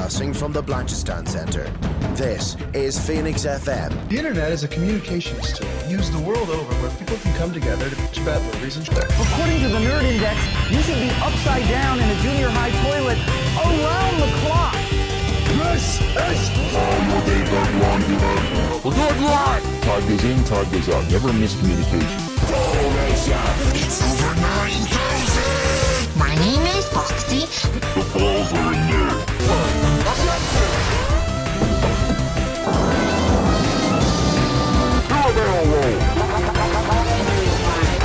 Broadcasting from the Blanchistan Centre. This is Phoenix FM. The internet is a communications tool used the world over where people can come together to bitch about movies and shit. According to the Nerd Index, you should be upside down in a junior high toilet around the clock. This is We'll do it live! Time goes in, time goes out. Never miss communication. It's over 9,000! My name is Foxy. The balls are in there.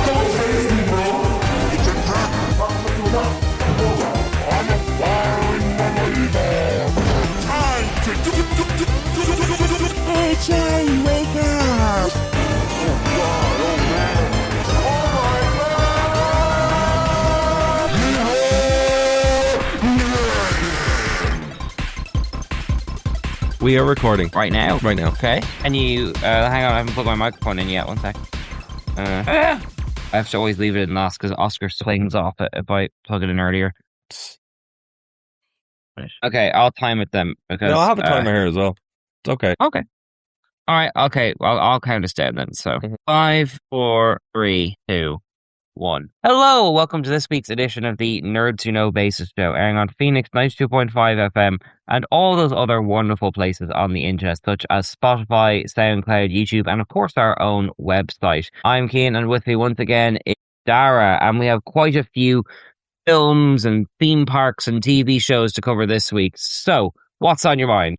Don't face me, bro! It's a trap! I'm a firing believer! Time to Hey, Cherry, wake up! Oh, God, oh, man! We are recording. Right now? Right now. Okay. Can you, hang on, I haven't put my microphone in yet, one sec. I have to always leave it in last because Oscar swings off it if I plug it in earlier. Okay, I'll time it then. Because, No, I'll have a timer here as well. It's okay. Okay. Alright, okay, well, I'll count us down then. So, 5, 4, 3, 2, 1. Hello, welcome to this week's edition of the Nerds Who Know Basis show, airing on Phoenix 92.5 FM and all those other wonderful places on the internet, such as Spotify, SoundCloud, YouTube, and of course our own website. I'm Cian, and with me once again is Darragh, and we have quite a few films and theme parks and TV shows to cover this week. So, what's on your mind?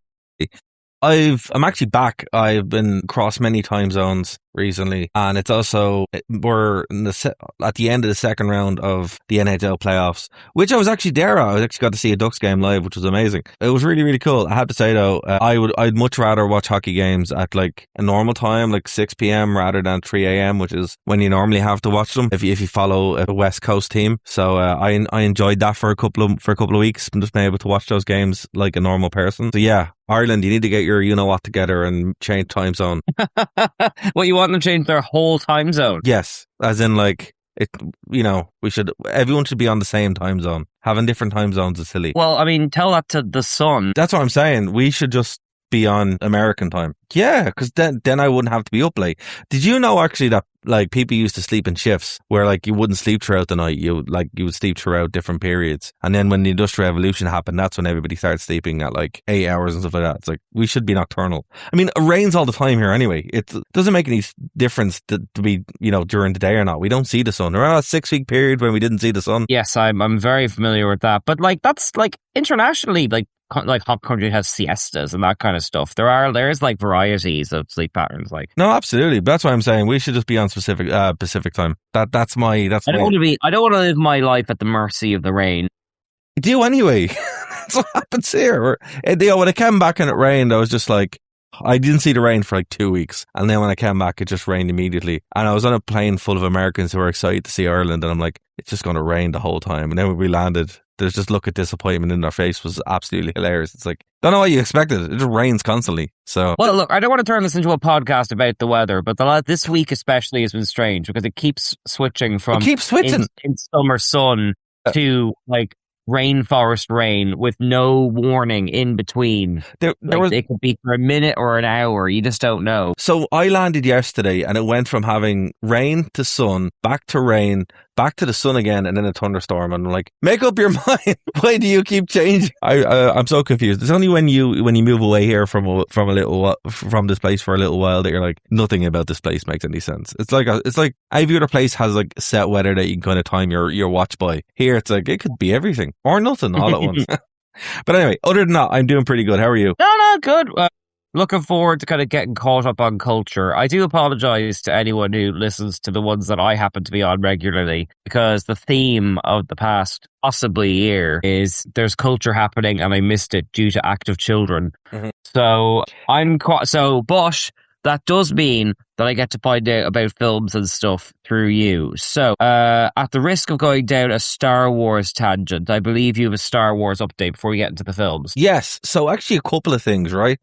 I'm actually back. I've been across many time zones recently, and it's also we're in at the end of the second round of the NHL playoffs, which I was actually there. I actually got to see a Ducks game live, which was amazing. It was really, really cool. I have to say though, I'd much rather watch hockey games at like a normal time, like 6 p.m. rather than 3 a.m., which is when you normally have to watch them if you follow a West Coast team. So I enjoyed that for a couple of weeks, just being able to watch those games like a normal person. So yeah. Ireland, you need to get your you-know-what together and change time zone. What, you want them to change their whole time zone? Yes, as in like, everyone should be on the same time zone. Having different time zones is silly. Well, I mean, tell that to the sun. That's what I'm saying. We should just be on American time. Yeah, because then I wouldn't have to be up late. Did you know actually that like people used to sleep in shifts where like you wouldn't sleep throughout the night, you would sleep throughout different periods, and then when the Industrial Revolution happened, that's when everybody started sleeping at like 8 hours and stuff like that. It's like we should be nocturnal. I mean, it rains all the time here anyway. It doesn't make any difference to be during the day or not. We don't see the sun. Around that 6-week period when we didn't see the sun. Yes, I'm very familiar with that, but like that's like internationally like hot country has siestas and that kind of stuff. There's like varieties of sleep patterns. Like no, absolutely. But that's what I'm saying. We should just be on specific Pacific time. I don't want to live my life at the mercy of the rain. You do anyway. That's what happens here. When I came back and it rained, I was just like, I didn't see the rain for like 2 weeks, and then when I came back, it just rained immediately. And I was on a plane full of Americans who were excited to see Ireland, and I'm like, it's just going to rain the whole time. And then when we landed, there's just look at disappointment in their face was absolutely hilarious. It's like, don't know what you expected. It just rains constantly. So, well, look, I don't want to turn this into a podcast about the weather, but this week especially has been strange because it keeps switching from in summer sun to like rainforest rain with no warning in between. It could be for a minute or an hour. You just don't know. So I landed yesterday and it went from having rain to sun, back to rain, back to the sun again, and then a thunderstorm. And I'm like, make up your mind. Why do you keep changing? I'm so confused. It's only when you move away here from this place for a little while that you're like, nothing about this place makes any sense. It's like every other place has like set weather that you can kind of time your watch by. Here it's like it could be everything or nothing all at once. But anyway, other than that, I'm doing pretty good. How are you? No, good. Looking forward to kind of getting caught up on culture. I do apologize to anyone who listens to the ones that I happen to be on regularly, because the theme of the past possibly year is there's culture happening and I missed it due to active children. Mm-hmm. So but that does mean that I get to find out about films and stuff through you. So, at the risk of going down a Star Wars tangent, I believe you have a Star Wars update before we get into the films. Yes. So actually a couple of things, right?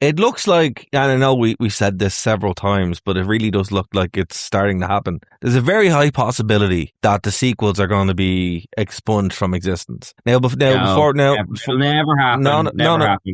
It looks like, and I know we said this several times, but it really does look like it's starting to happen. There's a very high possibility that the sequels are going to be expunged from existence. It'll never happen.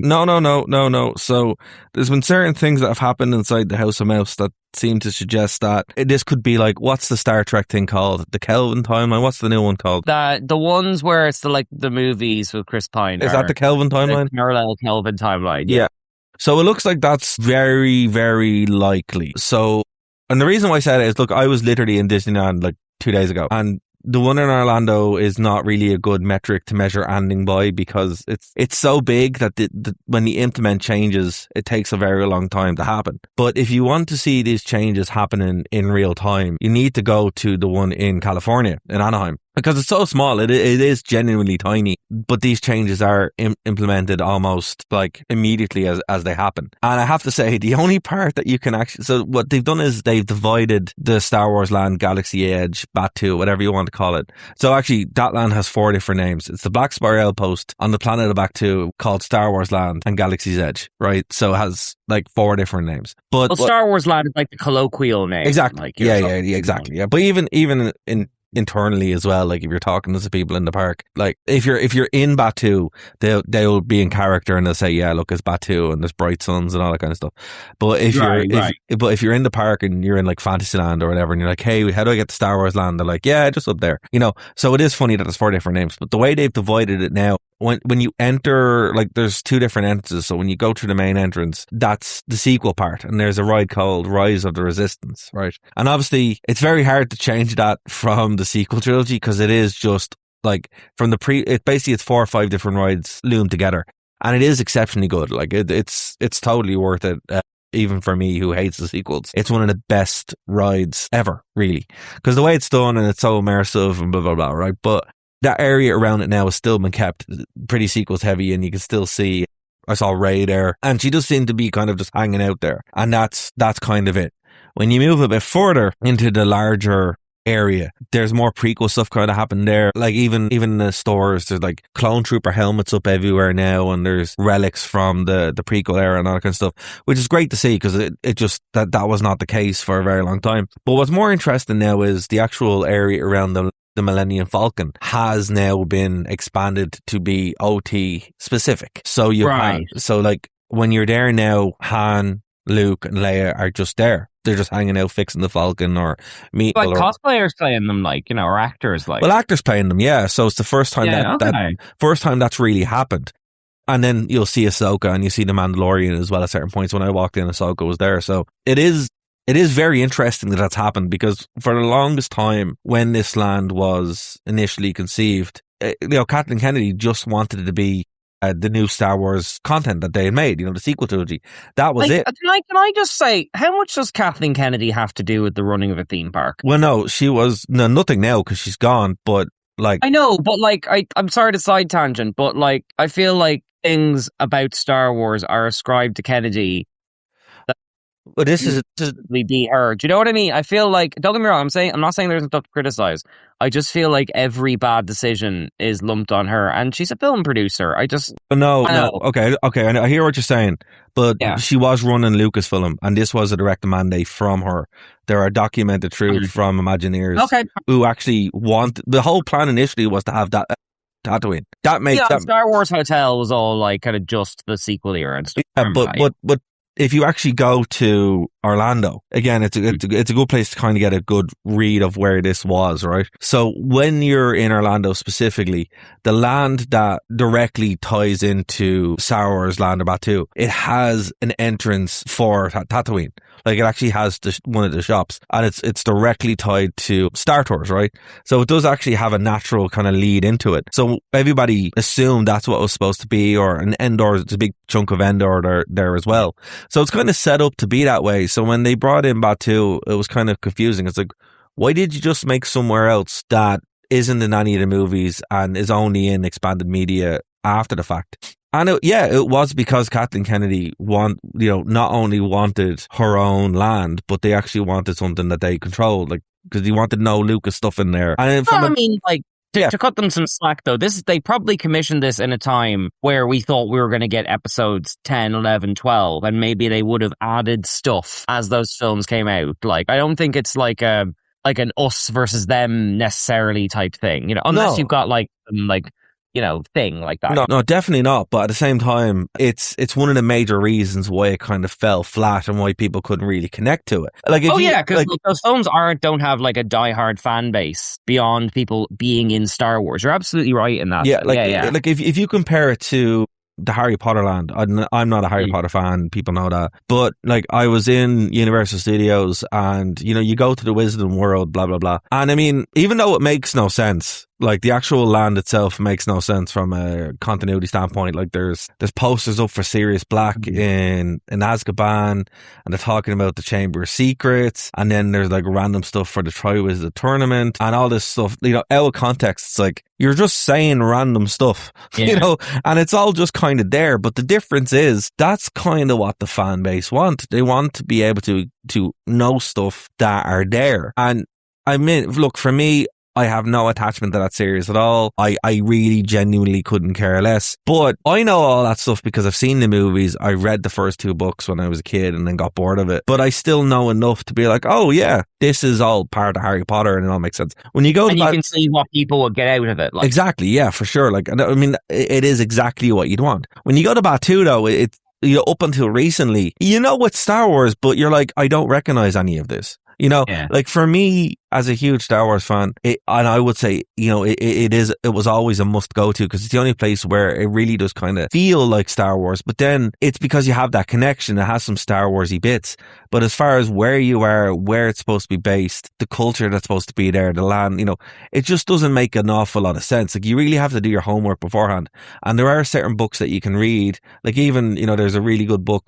No. So there's been certain things that have happened inside the House of Mouse that seem to suggest that this could be like, what's the Star Trek thing called? The Kelvin timeline? What's the new one called? The ones where it's the movies with Chris Pine. Is that the Kelvin timeline? The parallel Kelvin timeline. Yeah. So it looks like that's very, very likely. So, and the reason why I said it is, look, I was literally in Disneyland like 2 days ago, and the one in Orlando is not really a good metric to measure ending by, because it's so big that when the implement changes, it takes a very long time to happen. But if you want to see these changes happening in real time, you need to go to the one in California, in Anaheim. Because it's so small, it is genuinely tiny, but these changes are implemented almost like immediately as they happen. And I have to say, the only part that you can actually, so what they've done is they've divided the Star Wars land, Galaxy Edge, Batuu, whatever you want to call it. So actually, that land has 4 different names. It's the Black Spire Outpost on the planet of Batuu, called Star Wars Land and Galaxy's Edge, right? So it has like 4 different names. But Star Wars Land is like the colloquial name. Exactly. Like, exactly. Yeah. But even in internally as well, like if you're talking to the people in the park, like if you're in Batuu, they'll be in character and they'll say, yeah, look, it's Batuu and there's bright suns and all that kind of stuff. But if you're in the park and you're in like Fantasyland or whatever, and you're like, hey, how do I get to Star Wars Land? They're like, yeah, just up there, So it is funny that there's 4 different names, but the way they've divided it now, when you enter, like there's 2 different entrances. So when you go through the main entrance, that's the sequel part, and there's a ride called Rise of the Resistance, right? And obviously it's very hard to change that from the sequel trilogy, because it is just like from it's 4 or 5 different rides loomed together, and it is exceptionally good. Like it's totally worth it. Even for me, who hates the sequels, it's one of the best rides ever, really, because the way it's done and it's so immersive and blah blah blah, right? But that area around it now has still been kept pretty sequels heavy, and you can still see, I saw Rey there, and she does seem to be kind of just hanging out there, and that's kind of it. When you move a bit further into the larger area, there's more prequel stuff kind of happened there. Like even in the stores, there's like clone trooper helmets up everywhere now, and there's relics from the prequel era and all that kind of stuff, which is great to see, because it just that was not the case for a very long time. But what's more interesting now is the actual area around the Millennium Falcon has now been expanded to be OT specific. So so like when you're there now, Han, Luke and Leia are just there. They're just hanging out fixing the Falcon or meet. Like cosplayers playing them, or actors like. Well, actors playing them, yeah. So it's the first time first time that's really happened. And then you'll see Ahsoka and you see the Mandalorian as well at certain points. When I walked in, Ahsoka was there. So it is very interesting that that's happened, because for the longest time when this land was initially conceived, Kathleen Kennedy just wanted it to be the new Star Wars content that they had made, the sequel trilogy. That was it. Can I just say, how much does Kathleen Kennedy have to do with the running of a theme park? Well, no, she was nothing now because she's gone. But like, I know, but like, I'm sorry to side tangent, but like, I feel like things about Star Wars are ascribed to Kennedy. But this is be her. Do you know what I mean? I feel like, don't get me wrong, I'm not saying there's stuff to criticize. I just feel like every bad decision is lumped on her, and she's a film producer. No. Okay. I hear what you're saying, but she was running Lucasfilm, and this was a direct mandate from her. There are documented truths from Imagineers who actually the whole plan initially was to have that Tatooine. That makes Star Wars Hotel was all like kind of just the sequel era and stuff. Yeah, but if you actually go to Orlando, again, it's a good place to kind of get a good read of where this was, right? So when you're in Orlando specifically, the land that directly ties into Star Wars Land of Batuu, it has an entrance for Tatooine. Like it actually has one of the shops, and it's directly tied to Star Tours, right? So it does actually have a natural kind of lead into it. So everybody assumed that's what it was supposed to be, or an Endor, it's a big chunk of Endor there as well. So it's kind of set up to be that way. So when they brought in Batuu, it was kind of confusing. It's like, why did you just make somewhere else that isn't in any of the movies and is only in expanded media after the fact? And it was because Kathleen Kennedy not only wanted her own land, but they actually wanted something that they controlled, like, because they wanted no Lucas stuff in there. And To cut them some slack, though, they probably commissioned this in a time where we thought we were going to get episodes 10, 11, 12, and maybe they would have added stuff as those films came out. Like, I don't think it's like an us versus them necessarily type thing, unless you've got thing like that. No, definitely not. But at the same time, it's one of the major reasons why it kind of fell flat and why people couldn't really connect to it. Because those films don't have like a diehard fan base beyond people being in Star Wars. You're absolutely right in that. Like if you compare it to the Harry Potter land, I'm not a Harry Potter fan, people know that, but like I was in Universal Studios and you go to the Wizarding World, blah blah blah, and I mean, even though it makes no sense, like the actual land itself makes no sense from a continuity standpoint. Like there's posters up for Sirius Black in Azkaban, and they're talking about the Chamber of Secrets, and then there's like random stuff for the Triwizard Tournament and all this stuff. Out of context, it's like you're just saying random stuff, and it's all just kind of there. But the difference is that's kind of what the fan base want. They want to be able to know stuff that are there. And I mean, look, for me, I have no attachment to that series at all. I really genuinely couldn't care less. But I know all that stuff because I've seen the movies. I read the first 2 books when I was a kid and then got bored of it. But I still know enough to be like, oh yeah, this is all part of Harry Potter and it all makes sense. When you go and you can see what people would get out of it. Like. Exactly, yeah, for sure. Like, I mean, it is exactly what you'd want. When you go to Batuu though, it's up until recently, with Star Wars, but you're like, I don't recognize any of this. Like for me, as a huge Star Wars fan, and I would say, it was always a must go to because it's the only place where it really does kind of feel like Star Wars. But then it's because you have that connection. It has some Star Warsy bits. But as far as where you are, where it's supposed to be based, the culture that's supposed to be there, the land, it just doesn't make an awful lot of sense. Like you really have to do your homework beforehand. And there are certain books that you can read. Like even, there's a really good book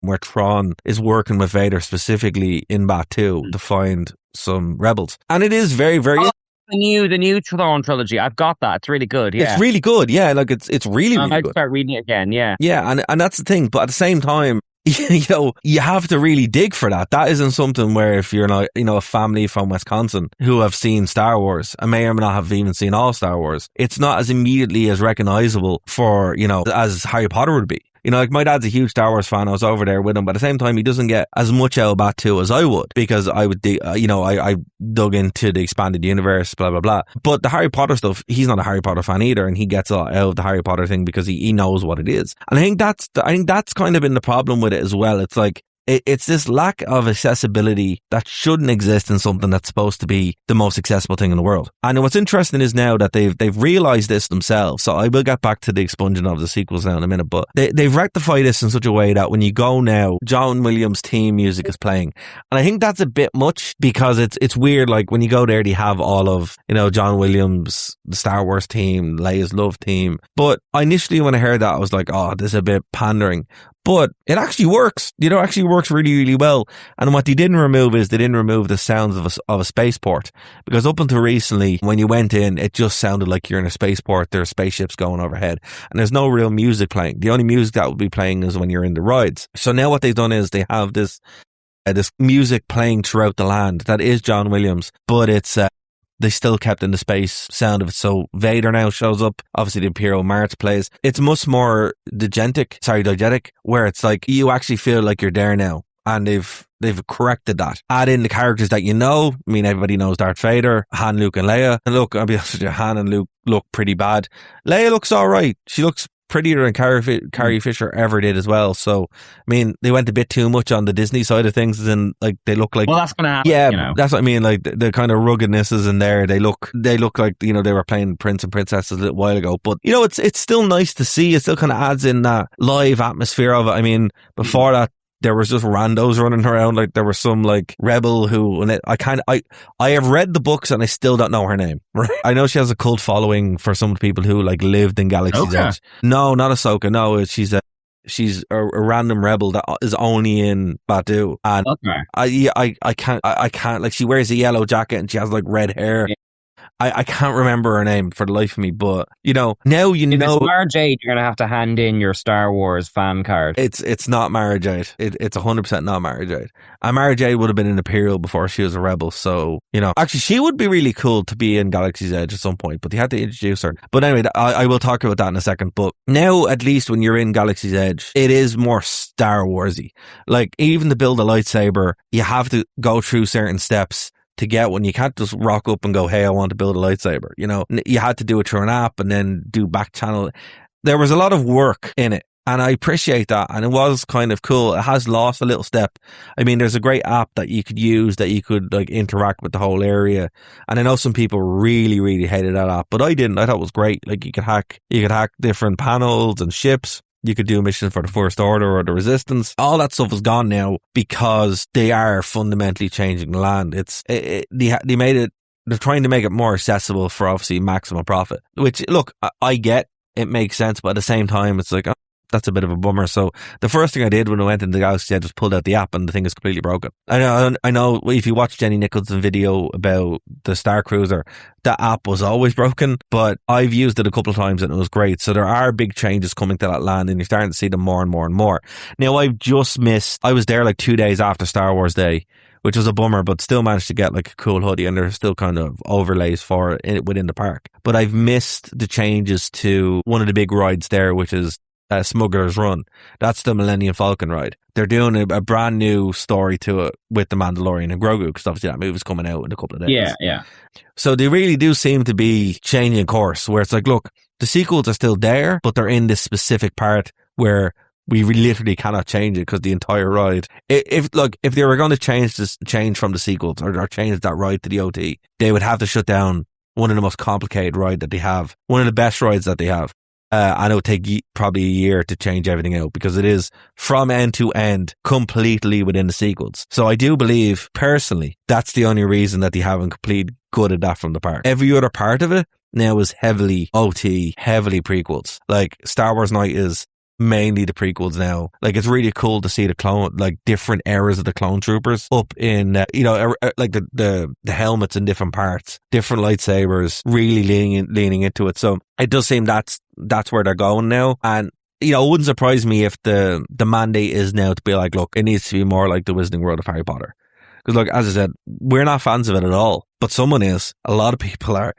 where Thrawn is working with Vader specifically in Batuu to find some rebels. And it is very, very... The new Thrawn trilogy, I've got that. It's really good, yeah. It's really good, yeah. Like, it's really, really I'd good. start reading it again, yeah. Yeah, and that's the thing. But at the same time, you have to really dig for that. That isn't something where if you're not, a family from Wisconsin who have seen Star Wars and may or may not have even seen all Star Wars, it's not as immediately as recognizable for, as Harry Potter would be. Like my dad's a huge Star Wars fan. I was over there with him, but at the same time, he doesn't get as much out of Batuu as I would because I would, I dug into the expanded universe, blah, blah, blah. But the Harry Potter stuff, he's not a Harry Potter fan either, and he gets a lot out of the Harry Potter thing because he knows what it is. And I think that's kind of been the problem with it as well. It's like, it's this lack of accessibility that shouldn't exist in something that's supposed to be the most accessible thing in the world. And what's interesting is now that they've realized this themselves. So I will get back to the expunging of the sequels now in a minute, but they've rectified this in such a way that when you go now, John Williams' theme music is playing. And I think that's a bit much because it's weird. Like when you go there, they have all of, John Williams, the Star Wars theme, Leia's love theme. But initially when I heard that, I was like, oh, this is a bit pandering. But it actually works. It actually works really, really well. And what they didn't remove is they didn't remove the sounds of a spaceport. Because up until recently, when you went in, it just sounded like you're in a spaceport. There are spaceships going overhead. And there's no real music playing. The only music that will be playing is when you're in the rides. So now what they've done is they have this music playing throughout the land. That is John Williams. But it's... they still kept in the space sound of it. So Vader now shows up. Obviously, the Imperial March plays. It's much more diegetic, where it's like you actually feel like you're there now. And they've corrected that. Add in the characters that you know. I mean, everybody knows Darth Vader, Han, Luke, and Leia. And look, I'll be honest with you, Han and Luke look pretty bad. Leia looks all right. She looks prettier than Carrie Fisher ever did as well. So, I mean, they went a bit too much on the Disney side of things, and like they look like. Well, that's going to happen. Yeah, that's what I mean. Like the kind of ruggedness is in there. They look like they were playing Prince and Princess a little while ago. But it's still nice to see. It still kind of adds in that live atmosphere of it. I mean, before that, there was just randos running around. Like there was some like rebel who, and I have read the books and I still don't know her name. Right? I know she has a cult following for some people who like lived in Galaxy's Edge. No, not Ahsoka. No, she's a random rebel that is only in Batuu. And I can't like, she wears a yellow jacket and she has like red hair. Yeah. I can't remember her name for the life of me, but now if it's Mara Jade, you're gonna have to hand in your Star Wars fan card. It's not Mara Jade. It's 100% not Mara Jade. And Mara Jade would have been an Imperial before she was a Rebel, so actually she would be really cool to be in Galaxy's Edge at some point, but they had to introduce her. But anyway, I will talk about that in a second. But now, at least when you're in Galaxy's Edge, it is more Star Warsy. Like, even to build a lightsaber, you have to go through certain steps to get one. You can't just rock up and go, hey, I want to build a lightsaber. You had to do it through an app and then do back channel. There was a lot of work in it, and I appreciate that, and it was kind of cool. It has lost a little step. I mean, there's a great app that you could use that you could like interact with the whole area, and I know some people really, really hated that app, but I didn't. I thought it was great. Like, you could hack different panels and ships. You could do missions for the First Order or the Resistance. All that stuff is gone now because they are fundamentally changing the land. They made it. They're trying to make it more accessible for obviously maximum profit. Which, look, I get, it makes sense, but at the same time, it's like, that's a bit of a bummer. So the first thing I did when I went into Galaxy, I just pulled out the app and the thing is completely broken. I know if you watch Jenny Nicholson's video about the Star Cruiser, that app was always broken, but I've used it a couple of times and it was great. So there are big changes coming to that land and you're starting to see them more and more and more. Now, I was there like 2 days after Star Wars Day, which was a bummer, but still managed to get like a cool hoodie, and there's still kind of overlays for it within the park. But I've missed the changes to one of the big rides there, which is Smuggler's Run. That's the Millennium Falcon ride. They're doing a brand new story to it with the Mandalorian and Grogu, because obviously that movie's coming out in a couple of days. Yeah. So they really do seem to be changing course, where it's like, look, the sequels are still there, but they're in this specific part where we literally cannot change it because the entire ride. If they were going to change from the sequels or change that ride to the OT, they would have to shut down one of the most complicated rides that they have, one of the best rides that they have. And it would take probably a year to change everything out because it is from end to end completely within the sequels. So I do believe personally that's the only reason that they haven't completely gutted that from the park. Every other part of it now is heavily OT, heavily prequels. Like Star Wars Night is mainly the prequels now. Like, it's really cool to see the clone, like different eras of the clone troopers up in, like the helmets in different parts, different lightsabers, really leaning into it. So it does seem that's where they're going now. And, it wouldn't surprise me if the mandate is now to be like, look, it needs to be more like the Wizarding World of Harry Potter. Because, look, as I said, we're not fans of it at all, but someone is. A lot of people are.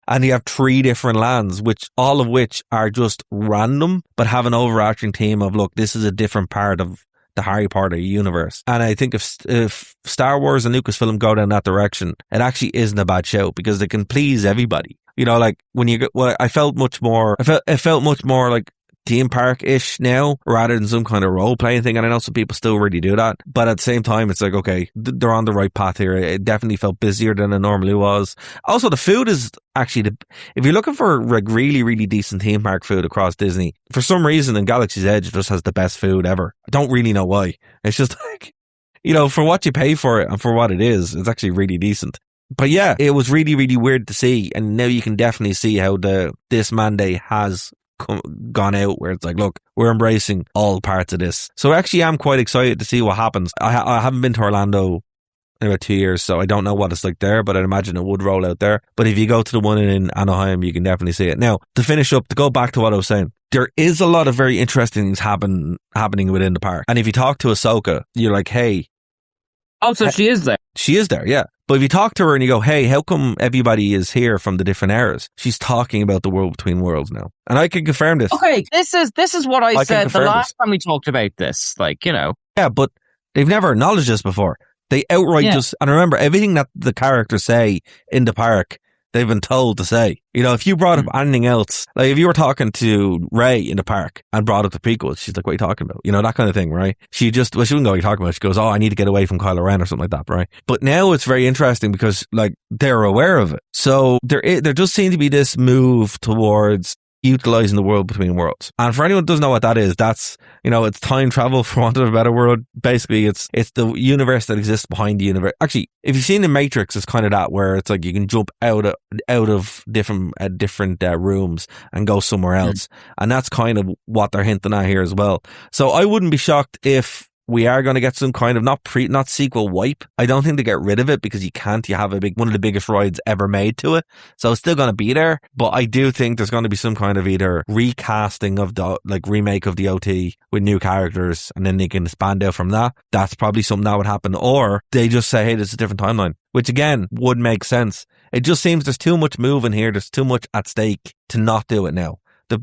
And you have 3 different lands, all of which are just random, but have an overarching theme of, look, this is a different part of the Harry Potter universe. And I think if Star Wars and Lucasfilm go down that direction, it actually isn't a bad show because they can please everybody. Like when you get, it felt much more like theme park-ish now rather than some kind of role-playing thing, and I know some people still really do that, but at the same time it's like, okay, they're on the right path here. It definitely felt busier than it normally was. Also, the food is actually, if you're looking for like really, really decent theme park food across Disney, for some reason in Galaxy's Edge it just has the best food ever. I don't really know why. It's just like, for what you pay for it and for what it is, it's actually really decent. But yeah, it was really, really weird to see, and now you can definitely see how this mandate has gone out, where it's like, look, we're embracing all parts of this. So actually I'm quite excited to see what happens. I haven't been to Orlando in about 2 years, so I don't know what it's like there, but I'd imagine it would roll out there. But if you go to the one in Anaheim, you can definitely see it. Now, to go back to what I was saying, there is a lot of very interesting things happening within the park. And if you talk to Ahsoka, you're like, hey. Oh, so she is there? She is there, yeah. But if you talk to her and you go, hey, how come everybody is here from the different eras? She's talking about the world between worlds now. And I can confirm this. Okay, this is what I said the last time we talked about this. Yeah, but they've never acknowledged this before. They outright just, and remember, everything that the characters say in the park, they've been told to say. If you brought up anything else, like if you were talking to Rey in the park and brought up the prequels, she's like, what are you talking about? That kind of thing, right? She wouldn't go, what are you talking about? She goes, oh, I need to get away from Kylo Ren or something like that, right? But now it's very interesting because like they're aware of it. So there does seem to be this move towards utilizing the world between worlds. And for anyone who doesn't know what that is, that's, it's time travel, for want of a better word. Basically, it's the universe that exists behind the universe. Actually, if you've seen The Matrix, it's kind of that, where it's like you can jump out of different rooms and go somewhere else. And that's kind of what they're hinting at here as well. So I wouldn't be shocked if we are going to get some kind of not sequel wipe. I don't think they get rid of it because you can't. You have one of the biggest rides ever made to it, so it's still going to be there. But I do think there's going to be some kind of either recasting of the remake of the OT with new characters, and then they can expand out from that. That's probably something that would happen, or they just say, hey, this is a different timeline, which again would make sense. It just seems there's too much moving here. There's too much at stake to not do it now.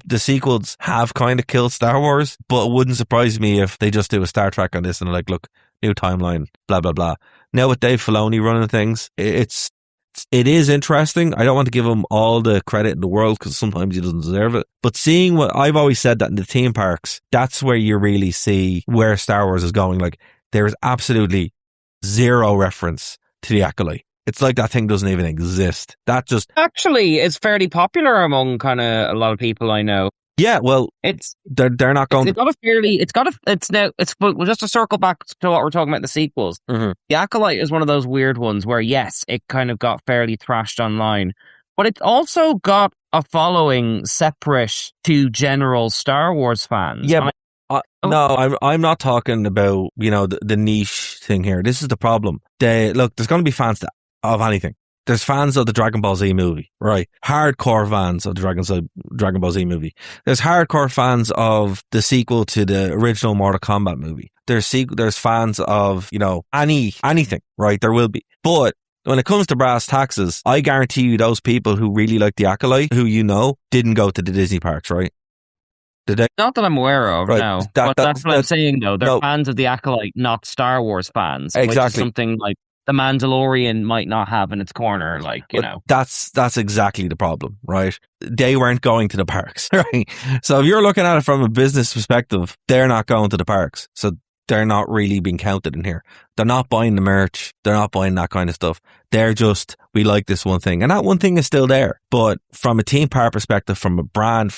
The sequels have kind of killed Star Wars, but it wouldn't surprise me if they just do a Star Trek on this and they're like, look, new timeline, blah, blah, blah. Now with Dave Filoni running things, it is interesting. I don't want to give him all the credit in the world because sometimes he doesn't deserve it. But seeing what I've always said, that in the theme parks, that's where you really see where Star Wars is going. Like, there is absolutely zero reference to the Acolyte. It's like that thing doesn't even exist. That just actually is fairly popular among kind of a lot of people I know. Yeah, well, they're not going. Well, just to circle back to what we're talking about, the sequels. Mm-hmm. The Acolyte is one of those weird ones where yes, it kind of got fairly thrashed online, but it also got a following separate to general Star Wars fans. Yeah. No, I'm not talking about the niche thing here. This is the problem. There's going to be fans of anything. There's fans of the Dragon Ball Z movie, right? Hardcore fans of the Dragon Ball Z movie. There's hardcore fans of the sequel to the original Mortal Kombat movie. There's fans of anything, right? There will be, but when it comes to brass taxes, I guarantee you those people who really like the Acolyte, who didn't go to the Disney parks, right? Did they? Not that I'm aware of, right. no. But that's what I'm saying, though. They're fans of the Acolyte, not Star Wars fans. Exactly. Which is something like The Mandalorian might not have in its corner, That's exactly the problem, right? They weren't going to the parks, right? So if you're looking at it from a business perspective, they're not going to the parks. So they're not really being counted in here. They're not buying the merch. They're not buying that kind of stuff. They're just, we like this one thing. And that one thing is still there. But from a theme park perspective, from a brand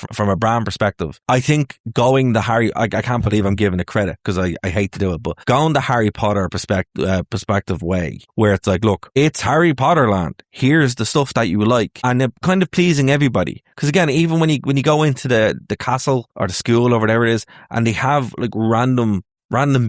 perspective, I think going the I can't believe I'm giving it credit because I hate to do it, but going the Harry Potter perspective way, where it's like, look, it's Harry Potter land. Here's the stuff that you like. And it kind of pleasing everybody. Because again, even when you go into the castle or the school or whatever it is, and they have like random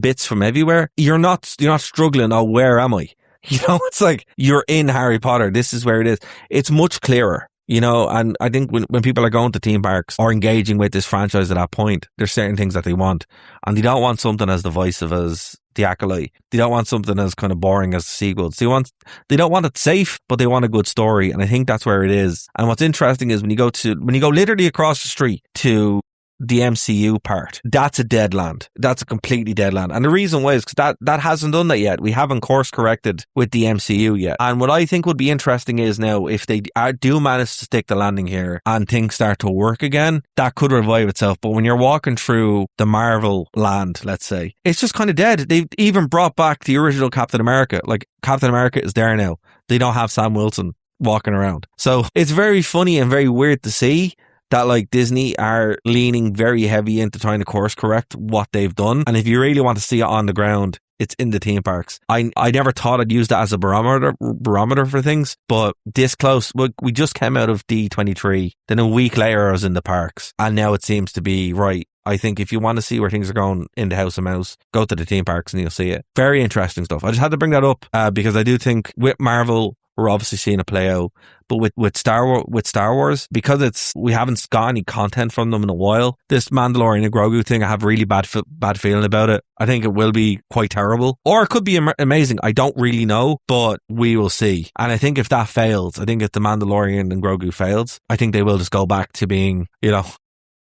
bits from everywhere, you're not struggling, oh, where am I? It's like you're in Harry Potter. This is where it is. It's much clearer, and I think when people are going to theme parks or engaging with this franchise at that point, there's certain things that they want, and they don't want something as divisive as the Acolyte. They don't want something as kind of boring as the sequels. They don't want it safe, but they want a good story, and I think that's where it is. And what's interesting is when you go literally across the street to the MCU part, that's a dead land. That's a completely dead land. And the reason why is because that hasn't done that yet. We haven't course corrected with the MCU yet. And what I think would be interesting is now if they do manage to stick the landing here and things start to work again, that could revive itself. But when you're walking through the Marvel land, let's say, it's just kind of dead. They've even brought back the original Captain America. Like, Captain America is there now. They don't have Sam Wilson walking around. So it's very funny and very weird to see that like Disney are leaning very heavy into trying to course correct what they've done. And if you really want to see it on the ground, it's in the theme parks. I never thought I'd use that as a barometer for things, but this close, we just came out of D23, then a week later I was in the parks, and now it seems to be right. I think if you want to see where things are going in the House of Mouse, go to the theme parks and you'll see it. Very interesting stuff. I just had to bring that up because I do think with Marvel, we're obviously seeing it play out, but with Star Wars, because we haven't got any content from them in a while. This Mandalorian and Grogu thing, I have really bad feeling about it. I think it will be quite terrible, or it could be amazing. I don't really know, but we will see. And I think if that fails, I think if the Mandalorian and Grogu fails, I think they will just go back to being,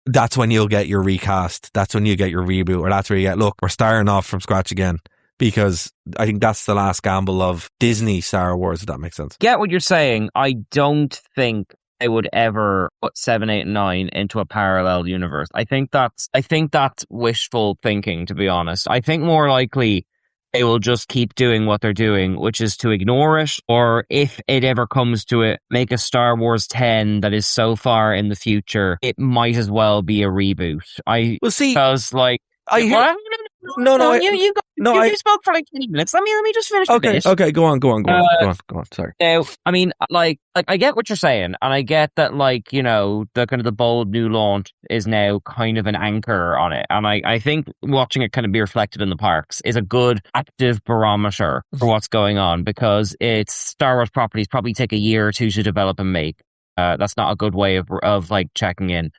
that's when you'll get your recast. That's when you get your reboot, or that's where you get, look, we're starting off from scratch again. Because I think that's the last gamble of Disney Star Wars, if that makes sense. Get what you're saying. I don't think they would ever put 7, 8, and 9 into a parallel universe. I think that's wishful thinking, to be honest. I think more likely they will just keep doing what they're doing, which is to ignore it, or if it ever comes to it, make a Star Wars 10 that is so far in the future, it might as well be a reboot. No, you spoke for like 20 minutes. Let me just finish. Okay, go on. Sorry. Now, I mean, like I get what you're saying, and I get that, like, you know, the kind of the bold new launch is now kind of an anchor on it, and I think watching it kind of be reflected in the parks is a good active barometer for what's going on, because it's Star Wars properties probably take a year or two to develop and make. That's not a good way of like checking in.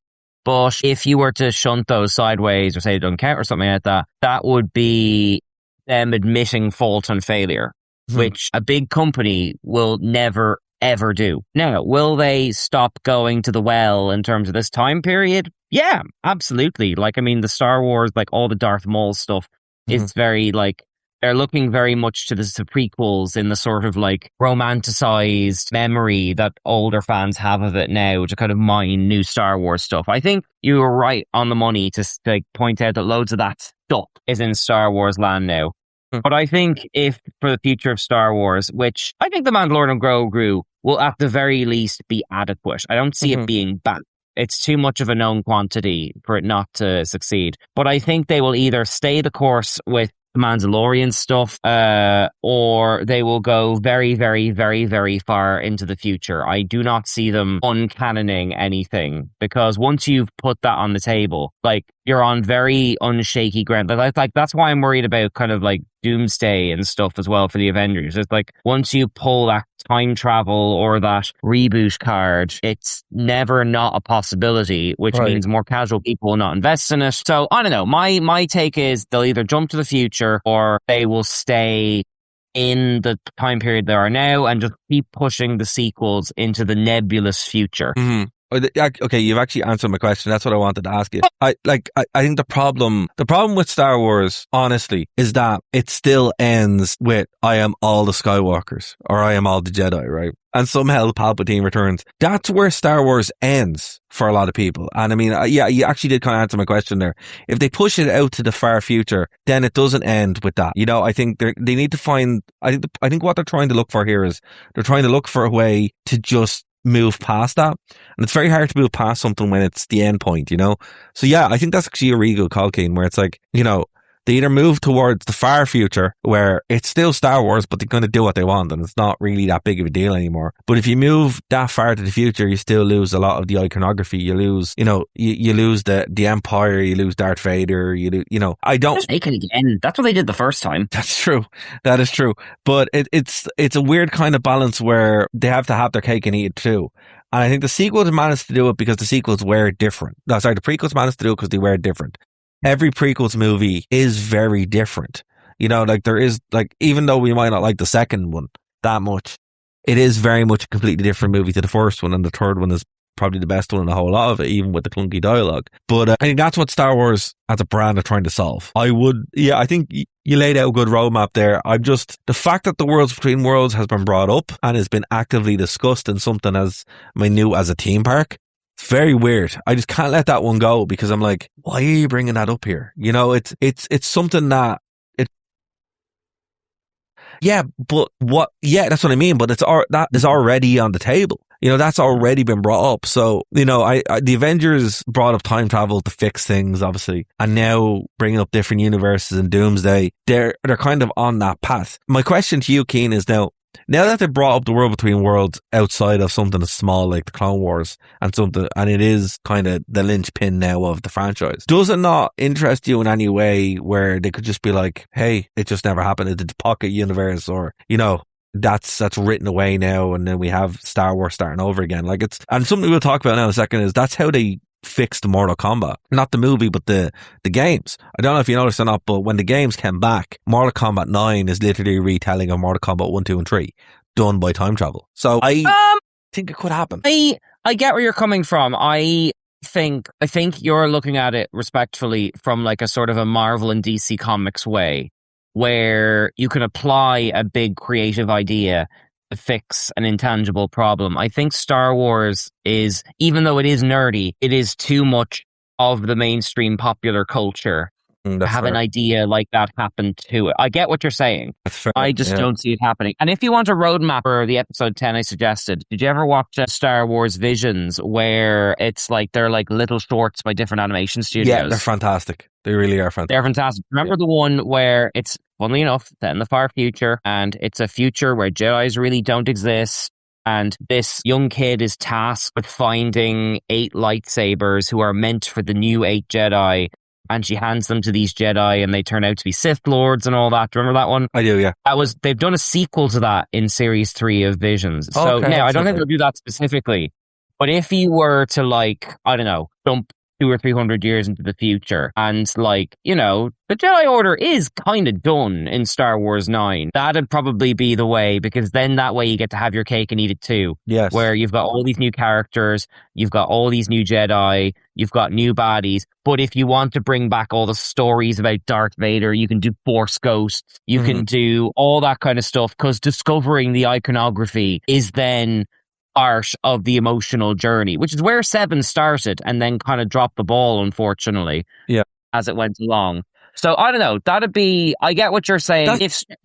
But if you were to shunt those sideways or say it doesn't count or something like that, that would be them admitting fault and failure, which a big company will never, ever do. Now, will they stop going to the well in terms of this time period? Yeah, absolutely. Like, I mean, the Star Wars, like all the Darth Maul stuff, is very like, they're looking very much to the prequels in the sort of like romanticized memory that older fans have of it now to kind of mine new Star Wars stuff. I think you were right on the money to like point out that loads of that stuff is in Star Wars land now. But I think if for the future of Star Wars, which I think The Mandalorian and Grogu will at the very least be adequate. I don't see it being bad. It's too much of a known quantity for it not to succeed. But I think they will either stay the course with the Mandalorian stuff, or they will go very, very, very, very far into the future. I do not see them uncanoning anything, because once you've put that on the table, like, you're on very unshaky ground. Like that's why I'm worried about kind of like Doomsday and stuff as well for the Avengers. It's like, once you pull that time travel or that reboot card, it's never not a possibility, which means more casual people will not invest in it. So I don't know. My take is they'll either jump to the future or they will stay in the time period they are now and just keep pushing the sequels into the nebulous future. Okay, you've actually answered my question. That's what I wanted to ask you. I think the problem with Star Wars, honestly, is that it still ends with I am all the Skywalkers or I am all the Jedi, right? And somehow Palpatine returns. That's where Star Wars ends for a lot of people. And I mean, yeah, you actually did kind of answer my question there. If they push it out to the far future, then it doesn't end with that. You know, I think they need to find. I think what they're trying to look for here is they're trying to look for a way to just move past that, and it's very hard to move past something when it's the end point, you know. So yeah, I think that's actually a really good call, Keen, where it's like, you know, they either move towards the far future where it's still Star Wars, but they're going to do what they want and it's not really that big of a deal anymore. But if you move that far to the future, you still lose a lot of the iconography. You lose, you know, you lose the Empire, you lose Darth Vader, you know, I don't... Just make it again. That's what they did the first time. That's true. That is true. But it's a weird kind of balance where they have to have their cake and eat it too. And I think the sequels managed to do it because the sequels were different. No, sorry, the prequels managed to do it because they were different. Every prequels movie is very different. You know, like there is, like, even though we might not like the second one that much, it is very much a completely different movie to the first one, and the third one is probably the best one in the whole lot of it, even with the clunky dialogue. But I think that's what Star Wars as a brand are trying to solve. I think you laid out a good roadmap there. The fact that the Worlds Between Worlds has been brought up and has been actively discussed in something as minute as a theme park, it's very weird. I just can't let that one go because I'm like, why are you bringing that up here? You know, it's something that that's what I mean. But that is already on the table. You know, that's already been brought up. So, you know, the Avengers brought up time travel to fix things, obviously, and now bringing up different universes and Doomsday, they're kind of on that path. My question to you, Keen, is now that they've brought up the World Between Worlds outside of something as small like the Clone Wars and it is kind of the linchpin now of the franchise, does it not interest you in any way where they could just be like, hey, it just never happened, it's a pocket universe, or, you know, that's written away now and then we have Star Wars starting over again? Like, and something we'll talk about now in a second is that's how they fixed Mortal Kombat. Not the movie, but the games. I don't know if you noticed or not, but when the games came back, Mortal Kombat 9 is literally a retelling of Mortal Kombat 1, 2 and 3 done by time travel. So I think it could happen. I get where you're coming from. I think you're looking at it respectfully from like a sort of a Marvel and DC Comics way, where you can apply a big creative idea to fix an intangible problem. I think Star Wars is, even though it is nerdy, it is too much of the mainstream popular culture That's have an fair. idea like that happen to it. I get what you're saying. That's fair. I just Yeah. don't see it happening. And if you want a roadmap for the episode 10 I suggested, did you ever watch Star Wars Visions, where it's like they're like little shorts by different animation studios? Yeah, they're fantastic. They really are fantastic. They're fantastic. Remember the one where it's, funnily enough, set in the far future, and it's a future where Jedis really don't exist, and this young kid is tasked with finding 8 lightsabers who are meant for the new 8 Jedi, and she hands them to these Jedi, and they turn out to be Sith Lords and all that. Do you remember that one? I do, yeah. They've done a sequel to that in Series 3 of Visions. So Okay, now, I don't think okay. they'll do that specifically, but if you were to, like, I don't know, jump 200 or 300 years into the future, and, like, you know, the Jedi Order is kind of done in Star Wars 9. That'd probably be the way, because then that way you get to have your cake and eat it too. Yes. Where you've got all these new characters, you've got all these new Jedi, you've got new baddies, but if you want to bring back all the stories about Darth Vader, you can do Force Ghosts, you can do all that kind of stuff, because discovering the iconography is then part of the emotional journey, which is where 7 started and then kind of dropped the ball, unfortunately, as it went along. So I don't know, I get what you're saying.